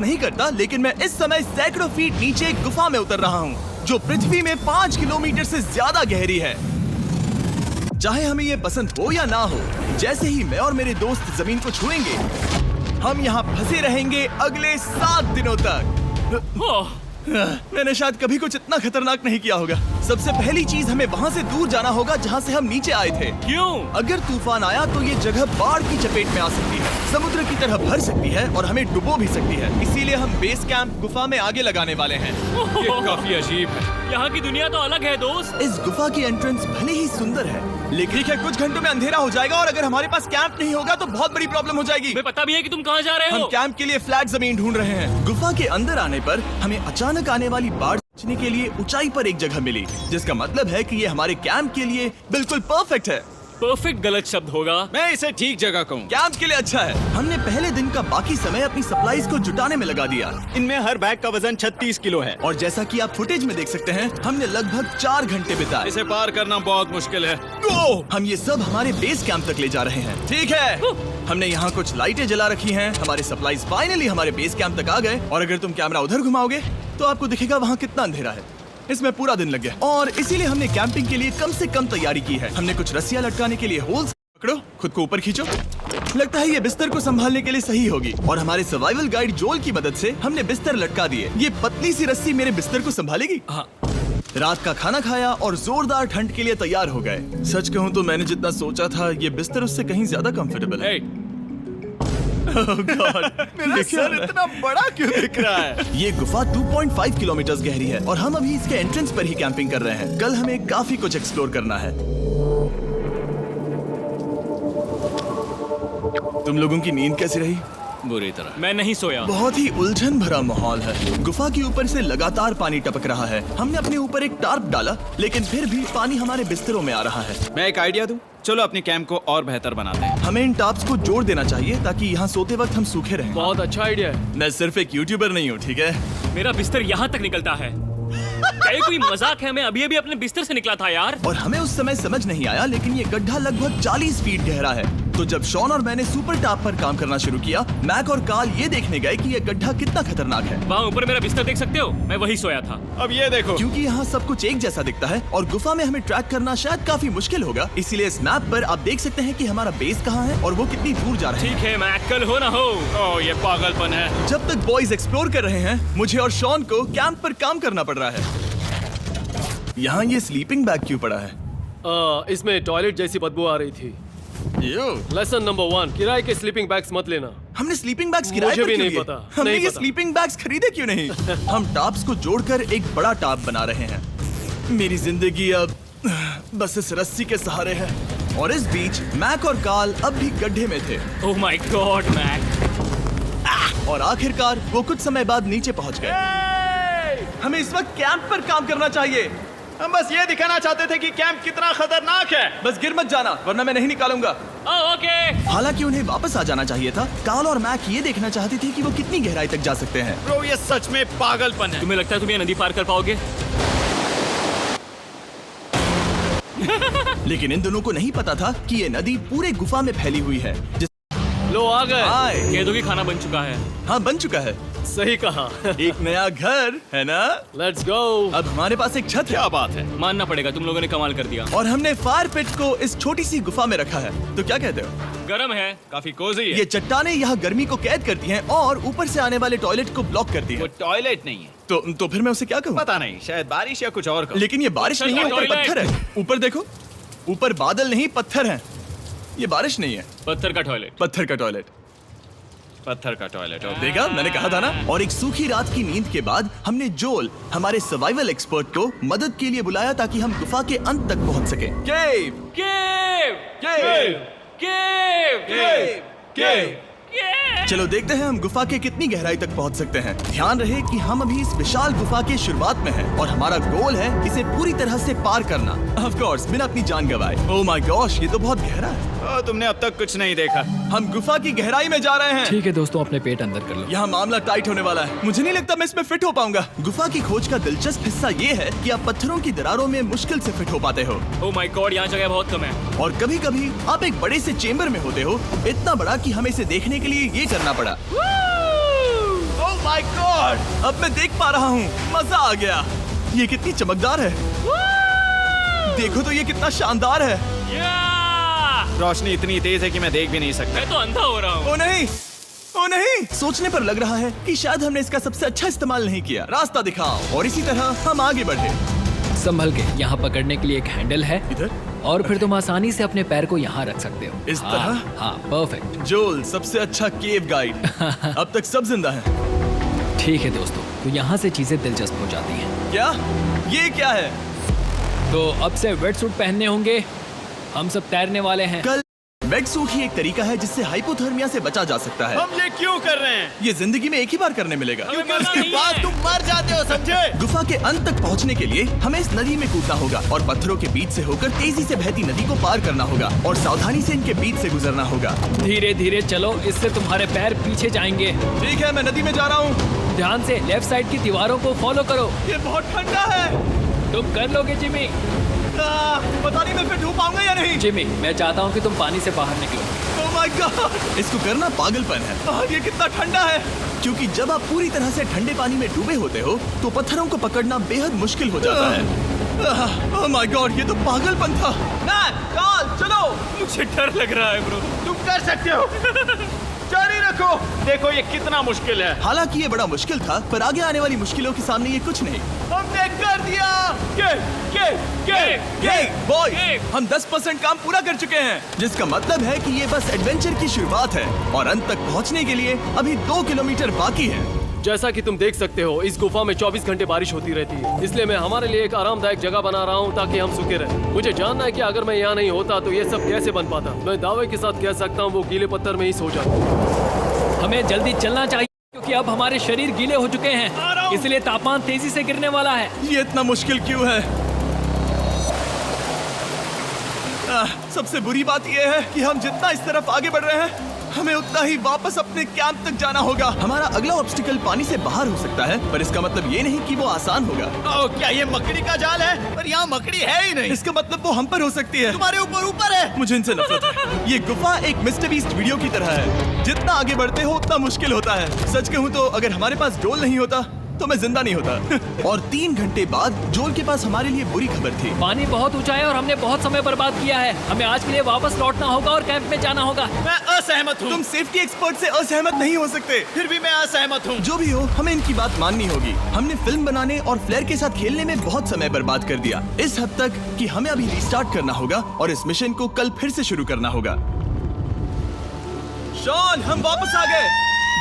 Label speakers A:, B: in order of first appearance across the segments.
A: नहीं करता, लेकिन मैं इस समय सैकड़ों फीट नीचे एक गुफा में उतर रहा हूँ जो पृथ्वी में 5 किलोमीटर से ज्यादा गहरी है। चाहे हमें ये पसंद हो या ना हो, जैसे ही मैं और मेरे दोस्त जमीन को छुएंगे, हम यहाँ फंसे रहेंगे अगले 7 दिनों तक। मैंने शायद कभी कुछ इतना खतरनाक नहीं किया होगा। सबसे पहली चीज, हमें वहाँ से दूर जाना होगा जहाँ से हम नीचे आए थे।
B: क्यों?
A: अगर तूफान आया तो ये जगह बाढ़ की चपेट में आ सकती है, समुद्र की तरह भर सकती है और हमें डुबो भी सकती है। इसीलिए हम बेस कैंप गुफा में आगे लगाने वाले हैं।
B: ये काफी अजीब है। यहाँ की दुनिया तो अलग है दोस्त।
A: इस गुफा की एंट्रेंस भले ही सुंदर है, लेकिन कुछ घंटों में अंधेरा हो जाएगा और अगर हमारे पास कैंप नहीं होगा तो बहुत बड़ी प्रॉब्लम हो जाएगी।
B: तुम्हें पता भी है कि तुम कहाँ जा रहे हो?
A: हम कैंप के लिए फ्लैट जमीन ढूंढ रहे हैं। गुफा के अंदर आने पर हमें अचानक आने वाली बाढ़ से बचने के लिए ऊंचाई पर एक जगह मिली, जिसका मतलब है कि ये हमारे कैंप के लिए बिल्कुल परफेक्ट है।
B: परफेक्ट गलत शब्द होगा।
C: मैं इसे ठीक जगह कहूँ।
A: कैंप के लिए अच्छा है। हमने पहले दिन का बाकी समय अपनी सप्लाईज को जुटाने में लगा दिया।
C: इनमें हर बैग का वजन 36 किलो है
A: और जैसा कि आप फुटेज में देख सकते हैं, हमने लगभग 4 घंटे बिताए।
C: इसे पार करना बहुत मुश्किल है।
A: हम ये सब हमारे बेस कैंप तक ले जा रहे हैं। ठीक है, हमने यहाँ कुछ लाइटें जला रखी हैं। हमारे सप्लाईज फाइनली हमारे बेस कैंप तक आ गए और अगर तुम कैमरा उधर घुमाओगे तो आपको दिखेगा वहाँ कितना अंधेरा है। इसमें पूरा दिन लग गया और इसीलिए हमने कैंपिंग के लिए कम से कम तैयारी की है। हमने कुछ रस्सियां लटकाने के लिए होल्स पकड़ो, खुद को ऊपर खींचो। लगता है ये बिस्तर को संभालने के लिए सही होगी और हमारे सर्वाइवल गाइड जोल की मदद से हमने बिस्तर लटका दिए। ये पतली सी रस्सी मेरे बिस्तर को संभालेगी।
B: हाँ।
A: रात का खाना खाया और जोरदार ठंड के लिए तैयार हो गए। सच कहूँ तो मैंने जितना सोचा था, ये बिस्तर उससे कहीं ज्यादा कंफर्टेबल है। Oh God, मेरा सर इतना बड़ा क्यों दिख रहा है? ये गुफा 2.5 किलोमीटर गहरी है और हम अभी इसके एंट्रेंस पर ही कैंपिंग कर रहे हैं। कल हमें काफी कुछ एक्सप्लोर करना है। तुम लोगों की नींद कैसी रही?
C: बुरी तरह।
B: मैं नहीं सोया।
A: बहुत ही उलझन भरा माहौल है। गुफा के ऊपर से लगातार पानी टपक रहा है। हमने अपने ऊपर एक टार्प डाला, लेकिन फिर भी पानी हमारे बिस्तरों में आ रहा है।
C: मैं एक आइडिया दूं? चलो अपने कैंप को और बेहतर बनाते हैं।
A: हमें इन टार्प्स को जोड़ देना चाहिए ताकि यहाँ सोते वक्त हम सूखे रहें।
B: बहुत अच्छा आइडिया है।
A: मैं सिर्फ एक यूट्यूबर नहीं हूँ, ठीक है?
B: मेरा बिस्तर यहाँ तक निकलता है। क्या ये कोई मजाक है? मैं अभी अभी अपने बिस्तर से निकला था यार।
A: और हमें उस समय समझ नहीं आया, लेकिन ये गड्ढा लगभग 40 फीट गहरा है। तो जब शॉन और मैंने सुपर टाप पर काम करना शुरू किया, मैक और काल ये देखने गए कि ये गड्ढा कितना खतरनाक है।
B: वहाँ ऊपर मेरा बिस्तर देख सकते हो? मैं वही सोया था।
C: अब ये देखो,
A: क्योंकि यहाँ सब कुछ एक जैसा दिखता है और गुफा में हमें ट्रैक करना शायद काफी मुश्किल होगा, इसीलिए इस मैप पर आप देख सकते हैं कि हमारा बेस कहाँ है और वो कितनी दूर जा रहा है।
B: ठीक है, मैं कल हो ना हो।
C: ओह ये पागलपन है।
A: जब तक बॉयज एक्सप्लोर कर रहे हैं, मुझे और शॉन को कैंप पर काम करना पड़ रहा है। यहाँ ये स्लीपिंग बैग क्यों पड़ा है?
D: इसमें टॉयलेट जैसी बदबू आ रही थी। लेसन नंबर 1, किराए के स्लीपिंग बैग्स मत लेना।
A: हमने स्लीपिंग बैग्स किराए
D: मुझे
A: पर
D: भी
A: क्यों
D: नहीं
A: लिए?
D: पता,
A: हमने
D: नहीं
A: ये
D: पता।
A: स्लीपिंग बैग्स खरीदे क्यों नहीं? हम टाप्स को जोड़कर एक बड़ा टाप बना रहे हैं। मेरी जिंदगी अब बस इस रस्सी के सहारे है। और इस बीच मैक और काल अब भी गड्ढे में थे।
B: ओह माय गॉड मैक।
A: और आखिरकार वो कुछ समय बाद नीचे पहुंच गए। हमें इस वक्त कैंप पर काम करना चाहिए।
C: हम बस ये दिखाना चाहते थे कि कैंप कितना खतरनाक है।
A: बस गिर मत जाना, वरना मैं नहीं निकालूंगा।
B: ओके।
A: हालांकि उन्हें वापस आ जाना चाहिए था। काल और मैक ये देखना चाहते थे कि वो कितनी गहराई तक जा सकते हैं।
C: ब्रो ये सच में पागलपन है।
B: तुम्हें लगता है तुम ये नदी पार कर पाओगे?
A: लेकिन इन दोनों को नहीं पता था कि ये नदी पूरे गुफा में फैली हुई है।
D: लो आ गए।
A: हाय।
B: कह दो कि खाना बन चुका है।
A: हाँ, बन चुका है।
D: सही कहा।
A: एक नया घर है ना?
D: Let's go.
A: अब हमारे पास एक छत है।
C: क्या बात है।
B: मानना पड़ेगा, तुम लोगों ने कमाल कर दिया।
A: और हमने फायर पिट को इस छोटी सी गुफा में रखा है। तो क्या कहते हो?
B: गरम है।
C: काफी कोजी है।
A: ये चट्टानें यहाँ गर्मी को कैद करती हैं और ऊपर से आने वाले टॉयलेट को ब्लॉक करती
C: वो
A: हैं।
C: टॉयलेट नहीं है।
A: तो फिर मैं उसे क्या कहूँ?
C: पता नहीं, शायद बारिश या कुछ और का।
A: लेकिन ये बारिश नहीं है, ऊपर
B: टॉयलेट।
A: पत्थर है। ऊपर देखो, ऊपर बादल नहीं पत्थर हैं। ये बारिश नहीं है,
B: पत्थर का टॉयलेट।
A: पत्थर का टॉयलेट।
C: पत्थर का टॉयलेट।
A: देखा, मैंने कहा था ना। और एक सूखी रात की नींद के बाद हमने जोल, हमारे सर्वाइवल एक्सपर्ट को मदद के लिए बुलाया ताकि हम गुफा के अंत तक पहुंच सके। केव,
B: केव,
A: केव,
B: केव,
A: केव, केव।
B: केव।
A: चलो देखते हैं हम गुफा के कितनी गहराई तक पहुंच सकते हैं। ध्यान रहे कि हम अभी इस विशाल गुफा के शुरुआत में हैं और हमारा गोल है इसे पूरी तरह से पार करना। ऑफ कोर्स, बिना अपनी जान गंवाए। ओह माय गॉश, ये तो बहुत गहरा है।
C: तुमने अब तक कुछ नहीं देखा।
A: हम गुफा की गहराई में जा रहे हैं।
D: ठीक है दोस्तों, अपने पेट अंदर कर लो।
A: यहाँ मामला टाइट होने वाला है। मुझे नहीं लगता मैं इसमें फिट हो पाऊंगा। गुफा की खोज का दिलचस्प हिस्सा ये है कि आप पत्थरों की दरारों में मुश्किल से फिट हो पाते हो।
B: ओह माय गॉड, यहाँ जगह बहुत कम है।
A: और कभी कभी आप एक बड़े से चेम्बर में होते हो, इतना बड़ा कि हमें इसे देखने के लिए ये करना पड़ा। ओह माय गॉड, अब मैं देख पा रहा हूँ, मजा आ गया। ये कितनी चमकदार है, देखो तो ये कितना शानदार है।
C: रोशनी इतनी तेज है कि मैं देख भी नहीं सकता।
B: मैं तो अंधा हो रहा हूँ।
A: ओ नहीं, ओ नहीं, सोचने पर लग रहा है कि शायद हमने इसका सबसे अच्छा इस्तेमाल नहीं किया। रास्ता दिखाओ। और इसी तरह हम आगे बढ़े।
E: संभल के, यहाँ पकड़ने के लिए एक हैंडल है
A: इधर
E: और फिर तुम आसानी से अपने पैर को यहाँ रख सकते हो।
A: इस
E: हाँ,
A: तरह?
E: हाँ, परफेक्ट।
A: जोल सबसे अच्छा केव गाइड। अब तक सब जिंदा हैं।
E: ठीक है दोस्तों, तो यहाँ से चीजें दिलचस्प हो जाती हैं।
A: क्या? ये क्या है?
E: तो अब से वेट सूट पहनने होंगे। हम सब तैरने वाले हैं।
A: कल वेट सूट ही एक तरीका है जिससे हाइपोथर्मिया से बचा जा सकता है।
C: हम ये क्यों कर रहे हैं?
A: ये जिंदगी में एक ही बार करने मिलेगा।
B: क्योंकि
C: उसके बाद तुम मर जाते हो, समझे?
A: गुफा के अंत तक पहुंचने के लिए हमें इस नदी में कूदना होगा और पत्थरों के बीच से होकर तेजी से बहती नदी को पार करना होगा और सावधानी से इनके बीच से गुजरना होगा।
E: धीरे धीरे चलो, इससे तुम्हारे पैर पीछे जाएंगे।
A: ठीक है, मैं नदी में जा रहा हूँ।
E: ध्यान से लेफ्ट साइड की दीवारों को फॉलो करो।
A: ये बहुत ठंडा है।
E: तुम कर लोगे जिमी।
A: पता नहीं मैं फिर डूब पाऊंगा या नहीं।
E: जिमी, मैं चाहता हूँ कि तुम पानी से बाहर निकलो।
A: ओह माय गॉड, इसको करना पागलपन है। ये कितना ठंडा है। क्योंकि जब आप पूरी तरह से ठंडे पानी में डूबे होते हो तो पत्थरों को पकड़ना बेहद मुश्किल हो जाता है। ओह माय गॉड, ये तो पागलपन था। चलो।
B: मुझे डर लग रहा है ब्रो।
C: तुम कर सकते हो। जारी रखो। देखो ये कितना मुश्किल है।
A: हालांकि ये बड़ा मुश्किल था, पर आगे आने वाली मुश्किलों के सामने ये कुछ नहीं।
C: हमने कर दिया।
A: बॉय, हम 10% काम पूरा कर चुके हैं, जिसका मतलब है कि ये बस एडवेंचर की शुरुआत है और अंत तक पहुंचने के लिए अभी 2 किलोमीटर बाकी है।
D: जैसा कि तुम देख सकते हो, इस गुफा में 24 घंटे बारिश होती रहती है। इसलिए मैं हमारे लिए एक आरामदायक जगह बना रहा हूँ ताकि हम सूखे रहें। मुझे जानना है कि अगर मैं यहाँ नहीं होता तो ये सब कैसे बन पाता। मैं दावे के साथ कह सकता हूँ वो गीले पत्थर में ही सो जाता।
E: हमें जल्दी चलना चाहिए क्योंकि अब हमारे शरीर गीले हो चुके हैं, इसलिए तापमान तेजी से गिरने वाला है।
A: ये इतना मुश्किल क्यों है? सबसे बुरी बात यह है कि हम जितना इस तरफ आगे बढ़ रहे हैं, हमें उतना ही वापस अपने कैंप तक जाना होगा। हमारा अगला ऑब्स्टिकल पानी से बाहर हो सकता है, पर इसका मतलब ये नहीं कि वो आसान होगा।
C: क्या ये मकड़ी का जाल है? पर यहाँ मकड़ी है ही नहीं।
A: इसका मतलब वो हम पर हो सकती है।
C: तुम्हारे ऊपर है।
A: मुझे इनसे नफरत है। ये गुफा एक मिस्टर बीस्ट वीडियो की तरह है। जितना आगे बढ़ते हो उतना मुश्किल होता है। सच कहूँ तो अगर हमारे पास डोल नहीं होता तो मैं जिंदा नहीं होता। और 3 घंटे बाद जोल के पास हमारे लिए बुरी खबर थी।
E: पानी बहुत ऊंचा है और हमने बहुत समय बर्बाद किया है। हमें आज के लिए वापस लौटना होगा और कैंप में जाना होगा।
C: मैं असहमत हूँ।
A: तुम सेफ्टी एक्सपर्ट से असहमत नहीं हो सकते।
C: फिर भी मैं असहमत हूँ।
A: जो भी हो, हमें इनकी बात माननी होगी। हमने फिल्म बनाने और फ्लेयर के साथ खेलने में बहुत समय बर्बाद कर दिया, इस हद तक कि हमें अभी रिस्टार्ट करना होगा और इस मिशन को कल फिर से शुरू करना होगा। शॉन, हम वापस आ गए।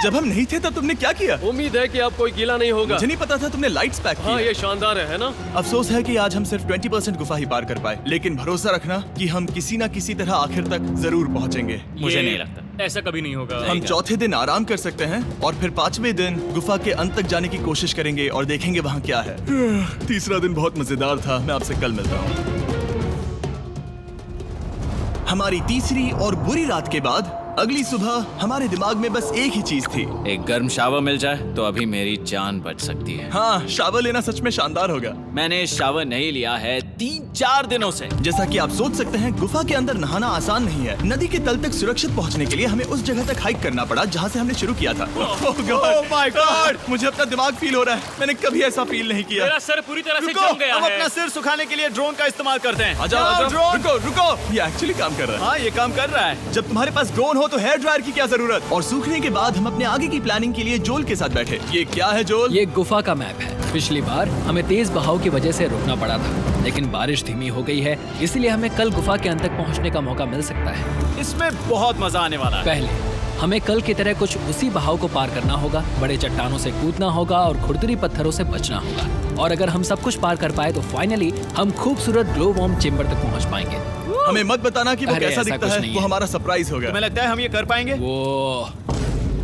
A: जब हम नहीं थे तब तुमने क्या किया?
D: उम्मीद है कि अब कोई गीला नहीं होगा।
A: मुझे नहीं पता था तुमने लाइट्स पैक की।
D: हाँ, ये शानदार है ना?
A: अफसोस है कि आज हम सिर्फ 20% गुफा ही पार कर पाए, लेकिन भरोसा रखना कि हम किसी न किसी तरह आखिर तक जरूर पहुंचेंगे।
C: मुझे नहीं लगता
B: ऐसा कभी नहीं होगा।
A: हम चौथे दिन आराम कर सकते हैं और फिर 5वें दिन गुफा के अंत तक जाने की कोशिश करेंगे और देखेंगे वहाँ क्या है। तीसरा दिन बहुत मजेदार था। मैं आपसे कल मिलता हूँ। हमारी तीसरी और बुरी रात के बाद अगली सुबह हमारे दिमाग में बस एक ही चीज थी।
F: एक गर्म शावर मिल जाए तो अभी मेरी जान बच सकती है।
A: हाँ, शावर लेना सच में शानदार होगा।
F: मैंने शावर नहीं लिया है 3-4 दिनों से।
A: जैसा कि आप सोच सकते हैं, गुफा के अंदर नहाना आसान नहीं है। नदी के तल तक सुरक्षित पहुंचने के लिए हमें उस जगह तक हाइक करना पड़ा जहां से हमने शुरू किया था।
C: Oh my God!
A: मुझे अपना दिमाग फील हो रहा है। मैंने कभी ऐसा फील नहीं किया।
B: मेरा सर पूरी तरह से
C: रुको,
B: जम गया
C: हम
B: है।
C: अपना सिर सुखाने के लिए ड्रोन का इस्तेमाल करते हैं।
A: आजाओ,
C: ड्रोन।
A: रुको रुको, ये एक्चुअली काम कर रहा है।
C: हाँ, ये काम कर रहा है।
A: जब तुम्हारे पास ड्रोन हो तो हेयर ड्रायर की क्या जरूरत। और सूखने के बाद हम अपने आगे की प्लानिंग के लिए जोल के साथ बैठे। ये क्या है जोल?
E: ये गुफा का मैप है। पिछली बार हमें तेज बहाव की वजह से रुकना पड़ा था, लेकिन बारिश धीमी हो गई है, इसलिए हमें कल गुफा के अंत तक पहुंचने का मौका मिल सकता है।
C: इसमें बहुत मजा आने वाला है।
E: पहले हमें कल की तरह कुछ उसी बहाव को पार करना होगा, बड़े चट्टानों से कूदना होगा और खुरदुरी पत्थरों से बचना होगा। और अगर हम सब कुछ पार कर पाए तो फाइनली हम खूबसूरत ग्लो वॉर्म चेम्बर तक पहुंच पाएंगे।
A: हमें मत बताना कि वो
E: अरे,
A: कैसा
E: ऐसा
A: दिखता
E: कुछ
A: है।
E: नहीं
A: वो
E: है।
A: हमारा सरप्राइज होगा।
C: तुम्हें लगता है हम ये कर पाएंगे?
E: वो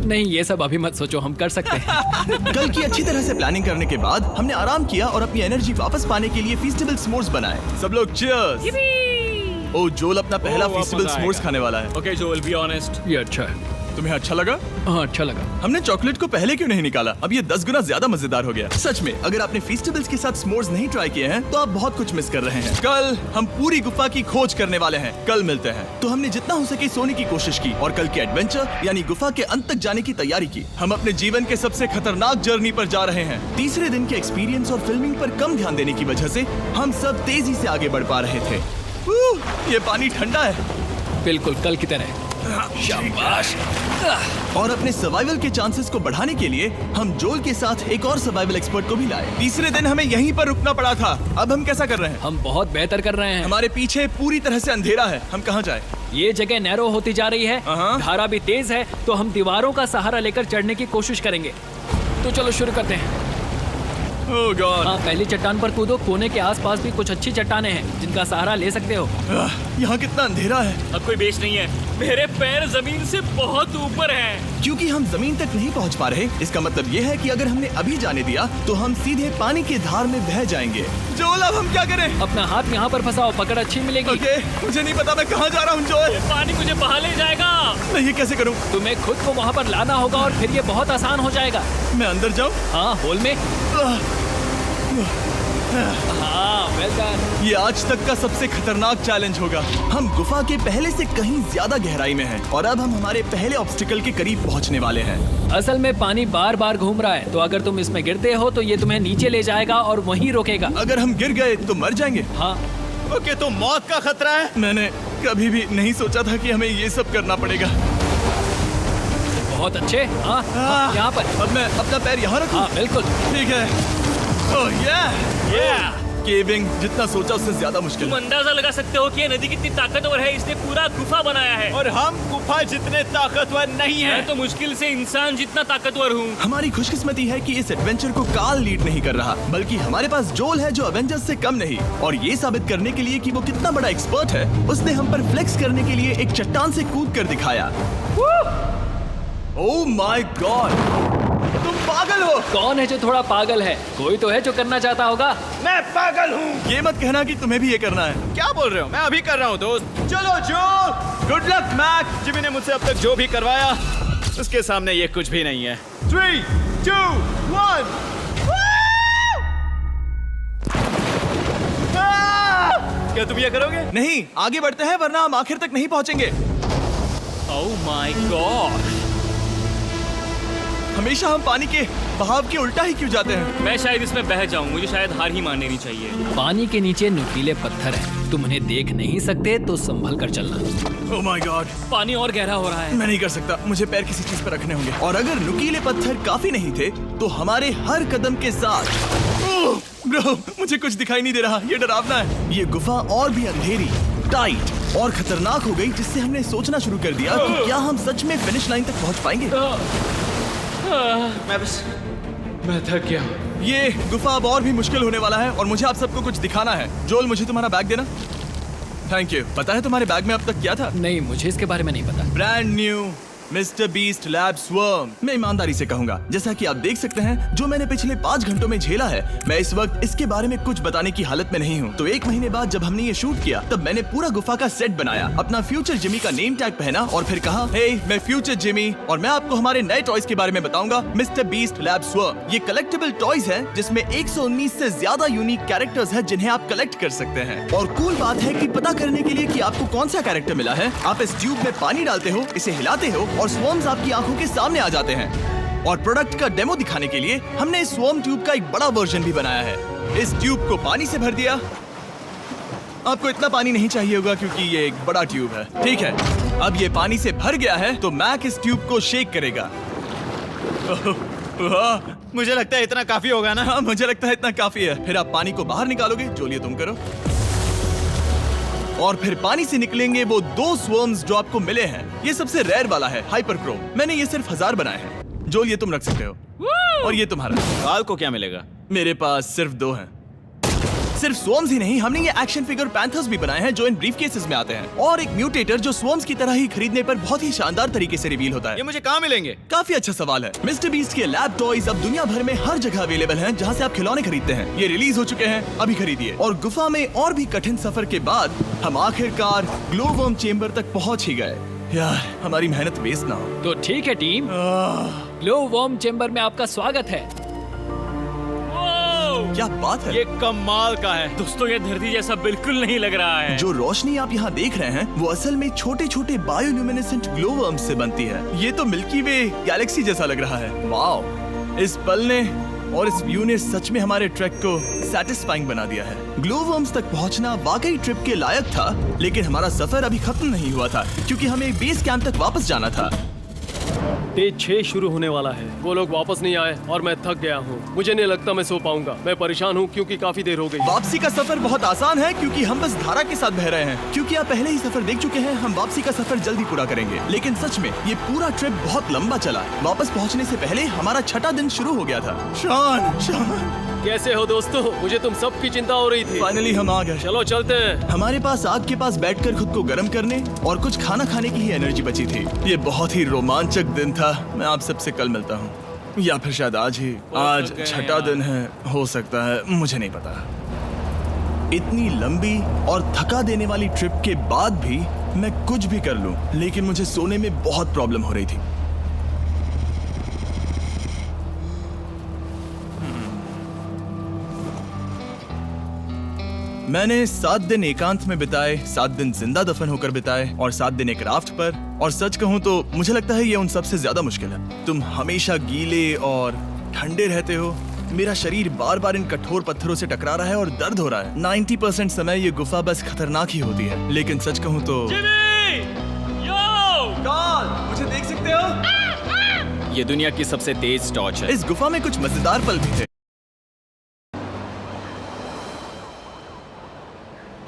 E: नहीं, ये सब अभी मत सोचो, हम कर सकते हैं।
A: कल की अच्छी तरह से प्लानिंग करने के बाद हमने आराम किया और अपनी एनर्जी वापस पाने के लिए फीस्टेबल स्मोर्स बनाए। सब लोग चीयर्स। ओ, जोल अपना पहला
B: ओ, अब
A: फीस्टेबल
B: मजा
A: स्मोर्स
B: आएगा।
A: खाने वाला है।
B: ओके जोल, बी ऑनेस्ट।
E: ये अच्छा है।
A: तुम्हें अच्छा लगा?
E: हाँ, अच्छा लगा।
A: हमने चॉकलेट को पहले क्यों नहीं निकाला? अब ये 10 गुना ज्यादा मजेदार हो गया। सच में, अगर आपने फीस्टेबल्स के साथ s'mores नहीं ट्राई किए हैं तो आप बहुत कुछ मिस कर रहे हैं। कल हम पूरी गुफा की खोज करने वाले हैं। कल मिलते हैं। तो हमने जितना हो सके सोने की कोशिश की और कल के एडवेंचर यानी गुफा के अंत तक जाने की तैयारी की। हम अपने जीवन के सबसे खतरनाक जर्नी पर जा रहे हैं। तीसरे दिन के एक्सपीरियंस और फिल्मिंग पर कम ध्यान देने की वजह से हम सब तेजी से आगे बढ़ पा रहे थे। ये पानी ठंडा है।
E: बिल्कुल कल की तरह। शाबाश।
A: और अपने सर्वाइवल के चांसेस को बढ़ाने के लिए हम जोल के साथ एक और सर्वाइवल एक्सपर्ट को भी लाए। तीसरे दिन हमें यहीं पर रुकना पड़ा था। अब हम कैसा कर रहे हैं?
E: हम बहुत बेहतर कर रहे हैं।
A: हमारे पीछे पूरी तरह से अंधेरा है। हम कहाँ जाए?
E: ये जगह नैरो होती जा रही है,
A: हाँ।
E: धारा भी तेज है, तो हम दीवारों का सहारा लेकर चढ़ने की कोशिश करेंगे। तो चलो शुरू करते हैं।
A: ओह गॉड।
E: हाँ, पहली चट्टान पर कूदो। कोने के आसपास भी कुछ अच्छी चट्टानें हैं जिनका सहारा ले सकते हो।
A: यहाँ कितना अंधेरा है।
B: अब कोई बेस नहीं है। मेरे पैर जमीन से बहुत ऊपर हैं।
A: क्योंकि हम जमीन तक नहीं पहुँच पा रहे, इसका मतलब ये है कि अगर हमने अभी जाने दिया तो हम सीधे पानी की धार में बह जाएंगे। जोल, अब हम क्या करें?
E: अपना हाथ यहाँ पर फंसाओ, पकड़ अच्छी मिलेगी।
A: ओके, मुझे नहीं पता मैं कहाँ जा रहा हूँ जोल।
B: पानी मुझे बहा ले जाएगा।
A: मैं ये कैसे करूँ?
E: तुम्हें खुद को वहाँ पर लाना होगा और फिर ये बहुत आसान हो जाएगा।
A: मैं अंदर जाऊँ?
E: हाँ, होल में। हाँ, वेल डन।
A: ये आज तक का सबसे खतरनाक चैलेंज होगा। हम गुफा के पहले से कहीं ज्यादा गहराई में हैं और अब हम हमारे पहले ऑब्स्टिकल के करीब पहुंचने वाले हैं।
E: असल में पानी बार बार घूम रहा है, तो अगर तुम इसमें गिरते हो तो ये तुम्हें नीचे ले जाएगा और वहीं रोकेगा।
A: अगर हम गिर गए तो मर जाएंगे।
E: हाँ,
C: ओके, तो मौत का खतरा है।
A: मैंने कभी भी नहीं सोचा था कि हमें ये सब करना पड़ेगा।
E: बहुत अच्छे। हाँ, हाँ, यहाँ पर।
A: अब मैं अपना पैर यहाँ रखूं?
E: हाँ, बिल्कुल।
A: ठीक है। ओह yeah! केविंग जितना सोचा उससे ज्यादा मुश्किल
B: तुम
A: है।
B: अंदाजा लगा सकते हो कि ये नदी कितनी ताकतवर है। इसने पूरा गुफा बनाया है।
C: और हम गुफा जितने ताकतवर नहीं
B: मैं
C: हैं।
B: तो मुश्किल से इंसान जितना ताकतवर हूँ।
A: हमारी खुशकिस्मती है कि इस एडवेंचर को काल लीड नहीं कर रहा, बल्कि हमारे पास जोल है जो अवेंजर्स से कम नहीं। और ये साबित करने के लिए कि वो कितना बड़ा एक्सपर्ट है, उसने हम पर फ्लेक्स करने के लिए एक चट्टान से कूद कर दिखाया। ओह माय गॉड, तुम पागल हो।
E: कौन है जो थोड़ा पागल है? कोई तो है जो करना चाहता होगा।
C: मैं पागल हूँ।
A: ये मत कहना कि तुम्हें भी ये करना है।
C: क्या बोल रहे हो? मैं अभी कर रहा हूँ दोस्त। चलो जो, गुड लक मैक। जिमी ने मुझसे अब तक जो भी करवाया उसके सामने ये कुछ भी नहीं है। 3, 2, 1। क्या तुम ये करोगे?
A: नहीं, आगे बढ़ते हैं वरना हम आखिर तक नहीं पहुंचेंगे।
B: ओह माय गॉड।
A: हमेशा हम पानी के बहाव के उल्टा ही क्यों जाते हैं?
B: मैं शायद इसमें बह जाऊं। मुझे शायद हार ही मान लेनी चाहिए।
E: पानी के नीचे नुकीले पत्थर हैं। तुम उन्हें देख नहीं सकते तो संभल कर चलना।
A: ओह माय गॉड,
B: पानी और गहरा हो रहा है।
A: मैं नहीं कर सकता। मुझे पैर किसी चीज पर रखने होंगे। और अगर नुकीले पत्थर काफी नहीं थे तो हमारे हर कदम के साथ ब्रो, मुझे कुछ दिखाई नहीं दे रहा। ये डरावना है। ये गुफा और भी अंधेरी, टाइट और खतरनाक हो गई, जिससे हमने सोचना शुरू कर दिया कि क्या हम सच में फिनिश लाइन तक पहुंच पाएंगे।
C: मैं थक गया।
A: ये गुफा अब और भी मुश्किल होने वाला है और मुझे आप सबको कुछ दिखाना है। जोल, मुझे तुम्हारा बैग देना। Thank you. पता है तुम्हारे बैग में अब तक क्या था?
E: नहीं, मुझे इसके बारे में नहीं पता।
A: Brand new mister beast lab swarm. मैं ईमानदारी से कहूंगा, जैसा कि आप देख सकते हैं, जो मैंने पिछले 5 घंटों में झेला है, मैं इस वक्त इसके बारे में कुछ बताने की हालत में नहीं हूँ। तो 1 महीने बाद जब हमने ये शूट किया, तब मैंने पूरा गुफा का सेट बनाया, अपना फ्यूचर जिमी का नेम टैग पहना और फिर कहा, हे मैं फ्यूचर जिमी और मैं आपको हमारे नए टॉयज के बारे में बताऊंगा, मिस्टर बीस्ट लैब स्वर्म। ये कलेक्टेबल टॉयज हैं जिसमें 119 से ज्यादा यूनिक कैरेक्टर्स हैं जिन्हें आप कलेक्ट कर सकते हैं। और कूल बात है कि पता करने के लिए कि आपको कौन सा कैरेक्टर मिला है, आप इस ट्यूब में पानी डालते हो, इसे हिलाते हो और स्वर्म्स आपकी आंखों के सामने आ जाते हैं। और प्रोडक्ट का डेमो दिखाने के लिए हमने इस स्वॉर्म ट्यूब का एक बड़ा वर्जन भी बनाया है। इस ट्यूब को पानी से भर दिया। आपको इतना पानी नहीं चाहिए होगा क्योंकि ये एक बड़ा ट्यूब है। ठीक है, अब ये पानी से भर गया है तो मैक इस ट्यूब को शेक करेगा।
C: मुझे लगता है इतना काफी होगा ना?
A: हाँ, मुझे लगता है इतना काफी है। फिर आप पानी को बाहर निकालोगे। जोलिए तुम करो। और फिर पानी से निकलेंगे वो 2 स्वर्म्स जो आपको मिले हैं। ये सबसे रेयर वाला है, हाइपरक्रोम। मैंने ये सिर्फ 1000 बनाए हैं। जोल, ये तुम रख सकते हो। और ये तुम्हारा।
C: काल को क्या मिलेगा?
A: मेरे पास सिर्फ 2 हैं। सिर्फ स्वॉर्म्स ही नहीं, हमने ये एक्शन फिगर पैंथर्स भी बनाए हैं जो इन ब्रीफकेसेस में आते हैं, और एक म्यूटेटर जो स्वॉर्म्स की तरह ही खरीदने पर बहुत ही शानदार तरीके से रिवील होता है।
C: ये मुझे कहाँ मिलेंगे?
A: काफी अच्छा सवाल है। मिस्टर बीस्ट के लैब टॉयज अब दुनिया भर में हर जगह अवेलेबल हैं जहां से आप खिलौने खरीदते हैं। ये रिलीज हो चुके हैं, अभी खरीदिए। और गुफा में और भी कठिन सफर के बाद हम आखिरकार ग्लोवर्म चेंबर तक पहुंच ही गए। यार हमारी मेहनत वेस्ट ना हो।
E: तो ठीक है टीम, ग्लो वॉर्म चेम्बर में आपका स्वागत है।
A: क्या बात है?
C: ये कमाल का है।
B: दोस्तों ये धरती जैसा बिल्कुल नहीं लग रहा है।
A: जो रोशनी आप यहाँ देख रहे हैं वो असल में छोटे छोटे बायोल्यूमिनेसेंट ग्लो वर्म्स से बनती है। ये तो मिल्की वे गैलेक्सी जैसा लग रहा है। वाओ, इस पल ने और इस व्यू ने सच में हमारे ट्रैक को सैटिस्फाइंग बना दिया है। ग्लो वर्म्स तक पहुंचना वाकई ट्रिप के लायक था, लेकिन हमारा सफर अभी खत्म नहीं हुआ था क्योंकि हमें बेस कैंप तक वापस जाना था।
D: डे 6 शुरू होने वाला है। वो लोग वापस नहीं आए और मैं थक गया हूँ। मुझे नहीं लगता मैं सो पाऊंगा। मैं परेशान हूँ क्योंकि काफी देर हो गई।
A: वापसी का सफर बहुत आसान है क्योंकि हम बस धारा के साथ बह रहे हैं। क्योंकि आप पहले ही सफर देख चुके हैं, हम वापसी का सफर जल्दी पूरा करेंगे। लेकिन सच में ये पूरा ट्रिप बहुत लंबा चला। वापस पहुंचने से पहले हमारा 6वां दिन शुरू हो गया था। शान,
D: कैसे हो दोस्तों? मुझे तुम सबकी चिंता हो रही थी।
A: फाइनली हम आ गए।
D: चलो चलते हैं।
A: हमारे पास आग के पास बैठकर खुद को गर्म करने और कुछ खाना खाने की ही एनर्जी बची थी। ये बहुत ही रोमांचक दिन था। मैं आप सबसे कल मिलता हूँ या फिर शायद आज ही। आज 6वां दिन है, हो सकता है, मुझे नहीं पता। इतनी लंबी और थका देने वाली ट्रिप के बाद भी मैं कुछ भी कर लूं, लेकिन मुझे सोने में बहुत प्रॉब्लम हो रही थी। मैंने 7 दिन एकांत में बिताए, 7 दिन जिंदा दफन होकर बिताए और 7 दिन एक राफ्ट पर। और सच कहूं तो मुझे लगता है ये उन सबसे ज्यादा मुश्किल है। तुम हमेशा गीले और ठंडे रहते हो। मेरा शरीर बार बार इन कठोर पत्थरों से टकरा रहा है और दर्द हो रहा है। 90% समय ये गुफा बस खतरनाक ही होती है। लेकिन सच कहूं तो मुझे देख सकते हो?
F: ये दुनिया की सबसे तेज टॉर्च है।
A: इस गुफा में कुछ मजेदार पल भी थे।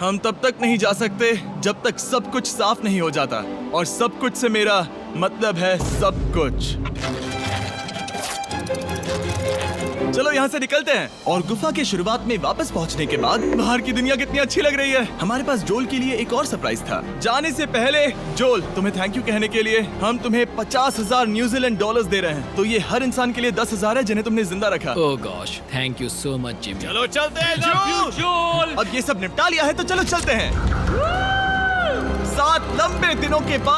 A: हम तब तक नहीं जा सकते जब तक सब कुछ साफ नहीं हो जाता। और सब कुछ से मेरा मतलब है सब कुछ। चलो यहाँ से निकलते हैं। और गुफा के शुरुआत में वापस पहुँचने के बाद बाहर की दुनिया कितनी अच्छी लग रही है। हमारे पास जोल के लिए एक और सरप्राइज था। जाने से पहले जोल, तुम्हें थैंक यू कहने के लिए हम तुम्हें 50,000 न्यूजीलैंड डॉलर्स दे रहे हैं। तो ये हर इंसान के लिए 10,000 है जिन्हें तुमने जिंदा रखा।
E: Oh gosh, thank you so much Jimmy.
C: चलो चलते हैं
B: जोल।
A: अब ये सब निपटा लिया है तो चलो चलते हैं। 7 लंबे दिनों के बाद